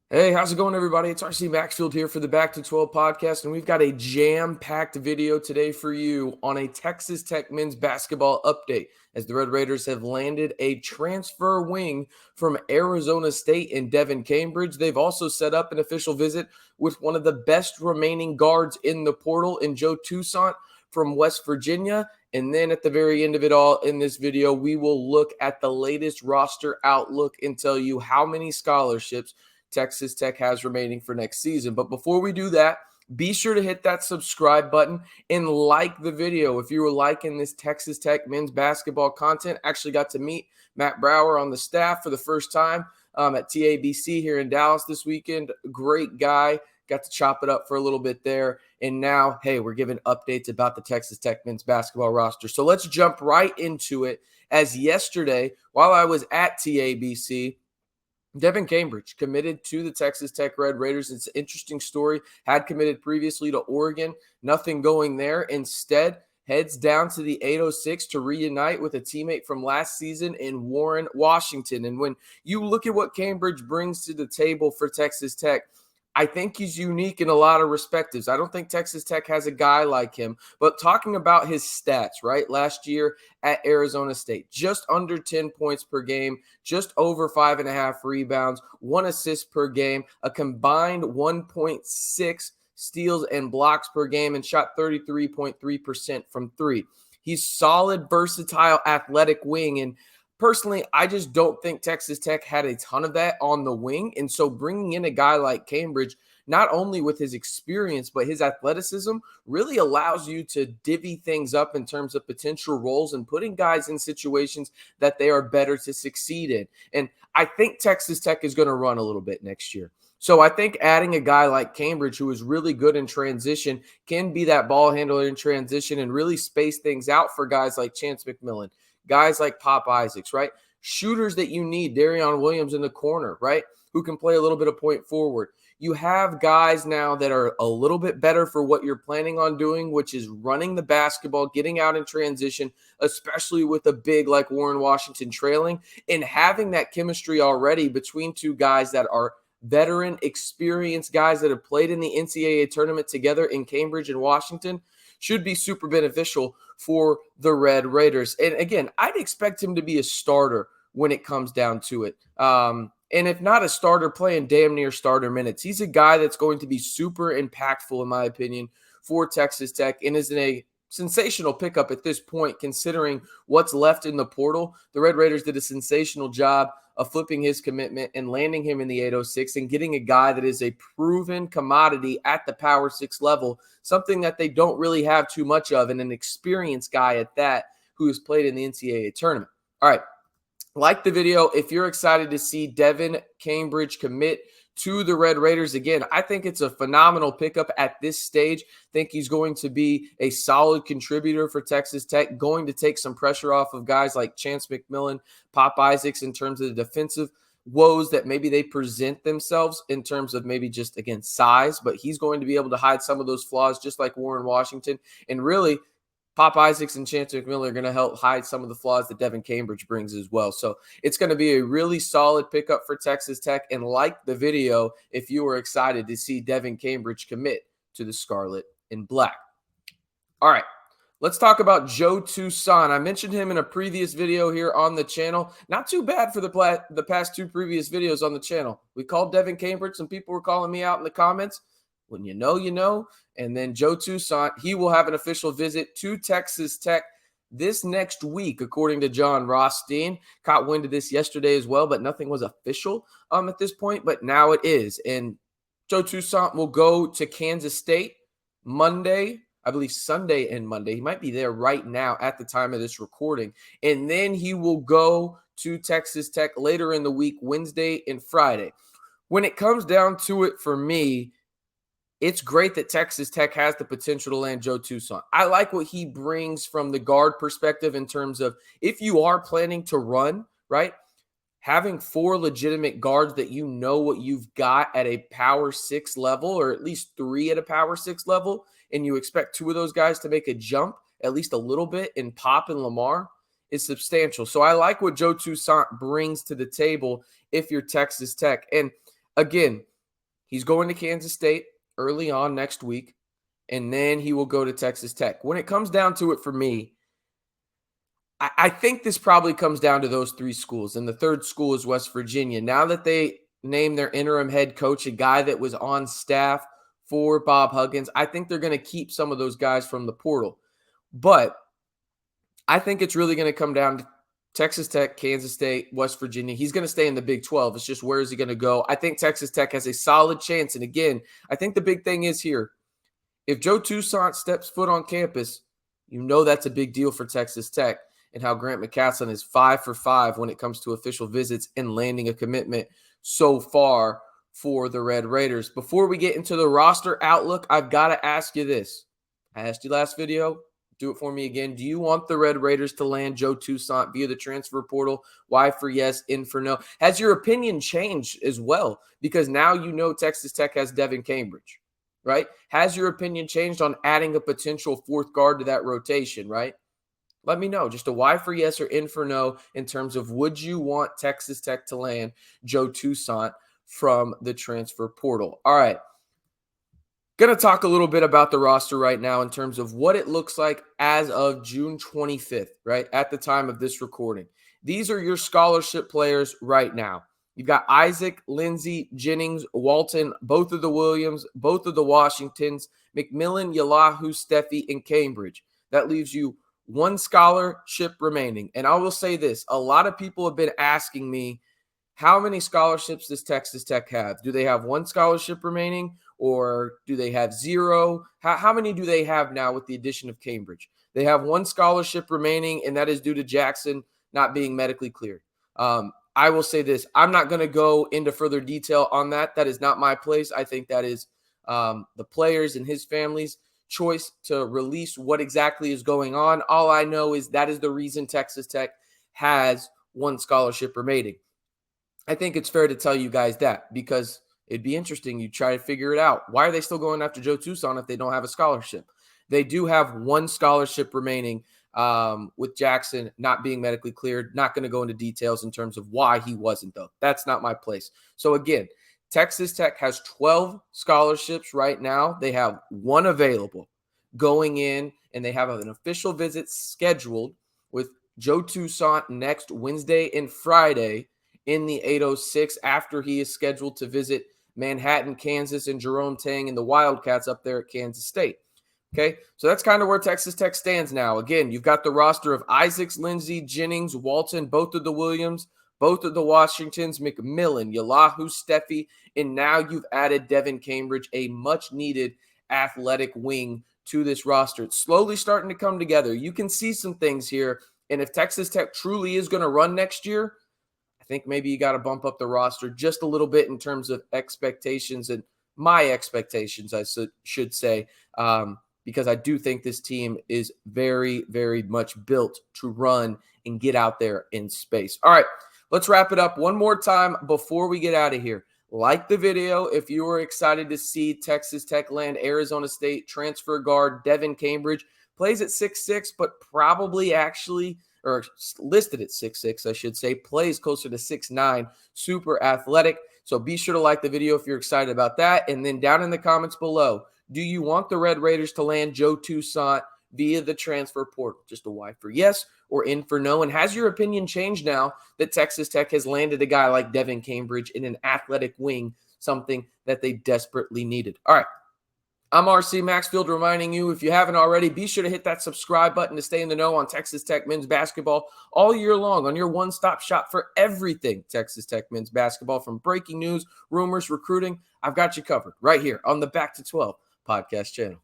Hey, how's it going, everybody? It's RC Maxfield here for the Back to 12 podcast, and we've got a jam-packed video today for you on a Texas Tech men's basketball update as the Red Raiders have landed a transfer wing from Arizona State in Devan Cambridge. They've also set up an official visit with one of the best remaining guards in the portal in Joe Toussaint from West Virginia. And then at the very end of it all in this video, we will look at the latest roster outlook and tell you how many scholarships Texas Tech has remaining for next season. But before we do that, be sure to hit that subscribe button and like the video. If you were liking this Texas Tech men's basketball content, actually got to meet Matt Brower on the staff for the first time at TABC here in Dallas this weekend. Great guy. Got to chop it up for a little bit there. And now, hey, we're giving updates about the Texas Tech men's basketball roster. So let's jump right into it. As yesterday, while I was at TABC, Devan Cambridge committed to the Texas Tech Red Raiders. It's an interesting story. Had committed previously to Oregon. Nothing going there. Instead, heads down to the 806 to reunite with a teammate from last season in Warren, Washington. And when you look at what Cambridge brings to the table for Texas Tech, I think he's unique in a lot of respectives. I don't think Texas Tech has a guy like him. But talking about his stats, right? Last year at Arizona State, just under 10 points per game, just over 5.5 rebounds, 1 assist per game, a combined 1.6 steals and blocks per game, and shot 33.3% from three. He's solid, versatile, athletic wing. And personally, I just don't think Texas Tech had a ton of that on the wing. And so bringing in a guy like Cambridge, not only with his experience, but his athleticism really allows you to divvy things up in terms of potential roles and putting guys in situations that they are better to succeed in. And I think Texas Tech is going to run a little bit next year. So I think adding a guy like Cambridge, who is really good in transition, can be that ball handler in transition and really space things out for guys like Chance McMillan, guys like Pop Isaacs, right? Shooters that you need, Darion Williams in the corner, right? Who can play a little bit of point forward. You have guys now that are a little bit better for what you're planning on doing, which is running the basketball, getting out in transition, especially with a big like Warren Washington trailing, and having that chemistry already between two guys that are veteran, experienced guys that have played in the NCAA tournament together in Cambridge and Washington should be super beneficial for the Red Raiders. And again, I'd expect him to be a starter when it comes down to it. And if not a starter, playing damn near starter minutes. He's a guy that's going to be super impactful, in my opinion, for Texas Tech and is in a sensational pickup at this point, considering what's left in the portal. The Red Raiders did a sensational job of flipping his commitment and landing him in the 806 and getting a guy that is a proven commodity at the Power 6 level, something that they don't really have too much of, and an experienced guy at that who has played in the NCAA tournament. All right. Like the video. If you're excited to see Devan Cambridge commit to the Red Raiders, again, I think it's a phenomenal pickup at this stage. Think he's going to be a solid contributor for Texas Tech, going to take some pressure off of guys like Chance McMillan, Pop Isaacs in terms of the defensive woes that maybe they present themselves in terms of maybe just, again, size, but he's going to be able to hide some of those flaws just like Warren Washington. And really, Pop Isaacs and Chance McMillan are going to help hide some of the flaws that Devan Cambridge brings as well. So it's going to be a really solid pickup for Texas Tech. And like the video, if you were excited to see Devan Cambridge commit to the Scarlet and Black. All right, let's talk about Joe Toussaint. I mentioned him in a previous video here on the channel. Not too bad for the past two previous videos on the channel. We called Devan Cambridge. Some people were calling me out in the comments. When you know, you know. And then Joe Toussaint, he will have an official visit to Texas Tech this next week, according to John Rothstein. Caught wind of this yesterday as well, but nothing was official at this point. But now it is. And Joe Toussaint will go to Kansas State Monday, I believe Sunday and Monday. He might be there right now at the time of this recording. And then he will go to Texas Tech later in the week, Wednesday and Friday. When it comes down to it for me, it's great that Texas Tech has the potential to land Joe Toussaint. I like what he brings from the guard perspective in terms of if you are planning to run, right, having four legitimate guards that you know what you've got at a Power 6 level, or at least three at a Power 6 level, and you expect two of those guys to make a jump at least a little bit in Pop and Lamar, is substantial. So I like what Joe Toussaint brings to the table if you're Texas Tech. And again, He's going to Kansas State early on next week, and then he will go to Texas Tech. When it comes down to it for me, I think this probably comes down to those three schools, and the third school is West Virginia. Now that they named their interim head coach, a guy that was on staff for Bob Huggins, I think they're going to keep some of those guys from the portal. But I think it's really going to come down to Texas Tech, Kansas State, West Virginia. He's going to stay in the Big 12. It's just where is he going to go? I think Texas Tech has a solid chance. And again, I think the big thing is here, if Joe Toussaint steps foot on campus, you know that's a big deal for Texas Tech, and how Grant McCasland is 5 for 5 when it comes to official visits and landing a commitment so far for the Red Raiders. Before we get into the roster outlook, I've got to ask you this. I asked you last video. Do it for me again. Do you want the Red Raiders to land Joe Toussaint via the transfer portal? Y for yes, in for no. Has your opinion changed as well? Because now you know Texas Tech has Devan Cambridge, right? Has your opinion changed on adding a potential fourth guard to that rotation, right? Let me know. Just a Y for yes or in for no in terms of would you want Texas Tech to land Joe Toussaint from the transfer portal? All right. Going to talk a little bit about the roster right now in terms of what it looks like as of June 25th, right, at the time of this recording. These are your scholarship players right now. You've got Isaac, Lindsey, Jennings, Walton, both of the Williams, both of the Washingtons, McMillan, Yahoo, Steffi, and Cambridge. That leaves you one scholarship remaining. And I will say this, a lot of people have been asking me, how many scholarships does Texas Tech have? Do they have one scholarship remaining, or do they have zero? How many do they have now with the addition of Cambridge? They have one scholarship remaining, and that is due to Jackson not being medically cleared. I will say this. I'm not going to go into further detail on that. That is not my place. I think that is the players and his family's choice to release what exactly is going on. All I know is that is the reason Texas Tech has one scholarship remaining. I think it's fair to tell you guys that because it'd be interesting. You try to figure it out. Why are they still going after Joe Toussaint if they don't have a scholarship? They do have one scholarship remaining with Jackson not being medically cleared. Not going to go into details in terms of why he wasn't, though. That's not my place. So, again, Texas Tech has 12 scholarships right now. They have one available going in, and they have an official visit scheduled with Joe Toussaint next Wednesday and Friday in the 806 after he is scheduled to visit Manhattan, Kansas, and Jerome Tang and the Wildcats up there at Kansas State. Okay, so that's kind of where Texas Tech stands now. Again, you've got the roster of Isaacs, Lindsey, Jennings, Walton, both of the Williams, both of the Washingtons, McMillan, Yahoo, Steffi, and now you've added Devan Cambridge, a much-needed athletic wing to this roster. It's slowly starting to come together. You can see some things here, and if Texas Tech truly is going to run next year, I think maybe you got to bump up the roster just a little bit in terms of expectations and my expectations, I should say, because I do think this team is very, very much built to run and get out there in space. All right, let's wrap it up one more time before we get out of here. Like the video if you were excited to see Texas Tech land Arizona State transfer guard Devan Cambridge. Plays at 6'6", but probably actually – or listed at 6'6", I should say, plays closer to 6'9", super athletic. So be sure to like the video if you're excited about that. And then down in the comments below, do you want the Red Raiders to land Joe Toussaint via the transfer portal? Just a Y for yes or in for no. And has your opinion changed now that Texas Tech has landed a guy like Devan Cambridge in an athletic wing, something that they desperately needed? All right. I'm RC Maxfield reminding you, if you haven't already, be sure to hit that subscribe button to stay in the know on Texas Tech men's basketball all year long on your one-stop shop for everything Texas Tech men's basketball, from breaking news, rumors, recruiting. I've got you covered right here on the Back to 12 podcast channel.